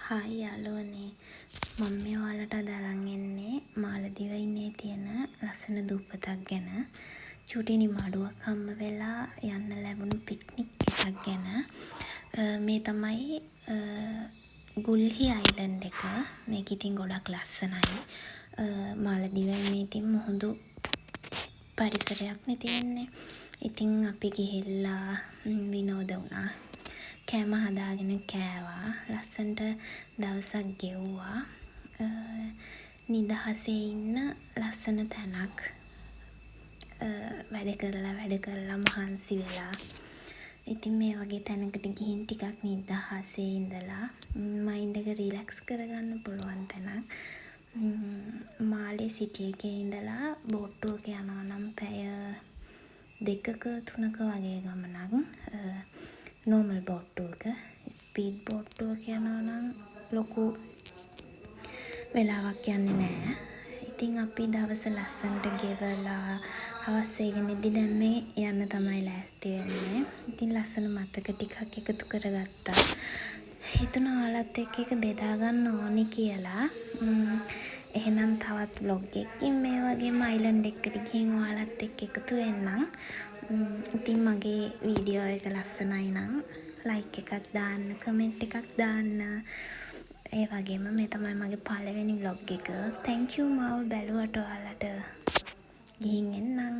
Hi යාළුවනේ, මම මේ ඔයාලට අද අරන් එන්නේ මාලදිවයිනේ තියෙන ලස්සන දූපතක් ගැන. චුටි නිමාඩුවක් හම්බ වෙලා යන්න ලැබුණු පික්නික් එකක් ගැන. මේ තමයි ගුල්හි අයිලන්ඩ් එක. මේක ඉතින් ගොඩක් ලස්සනයි. මාලදිවයිනේ ඉතින් මුහුදු පරිසරයක්නේ තියෙන්නේ. ඉතින් අපි ගිහිල්ලා විනෝද වුණා. කෑම හදාගෙන කෑවා. ලස්සනට දවසක් ගෙව්වා. නිදහසේ ඉන්න ලස්සන තැනක්. වැඩ කරලා මහන්සි වෙලා. ඉතින් මේ වගේ තැනකට ගිහින් ටිකක් නිදහසේ ඉඳලා මයින්ඩ් එක රිලැක්ස් කරගන්න පුළුවන් තැනක්. මාලේ සිටි එකේ ඉඳලා බෝට්ටුවක යනවා නම් පැය 2ක 3ක වගේ ගමනක්. නෝමල් බෝට්ටුවක. ස්පීඩ් බෝට්ටුවක යනවා නම් ලොකු වෙලාවක් යන්නේ නෑ. ඉතින් අපි දවස ලස්සනට ගෙවලා හවස් වේගෙනදී දැන් මේ යන්න තමයි ලෑස්ති වෙන්නේ. ඉතින් ලස්සන මතක ටිකක් එකතු කරගත්තා. හිතුණා ඔයාලත් එක්ක ඒක බෙදා ගන්න ඕනි කියලා. එහෙනම් තවත් vlog එකකින් මේ වගේම අයිලන්ඩ් එකකට ගිහින් ඔයාලත් එක්ක එකතු වෙන්නම්. ඉතින් මගේ වීඩියෝ එක ලස්සනයි නම් ලයික් එකක් දාන්න, කමෙන්ට් එකක් දාන්න. ඒ වගේම මේ තමයි මගේ පළවෙනි vlog එක. thank you මාව බැලුවට ඔයාලට. ගිහින් එන්නම්.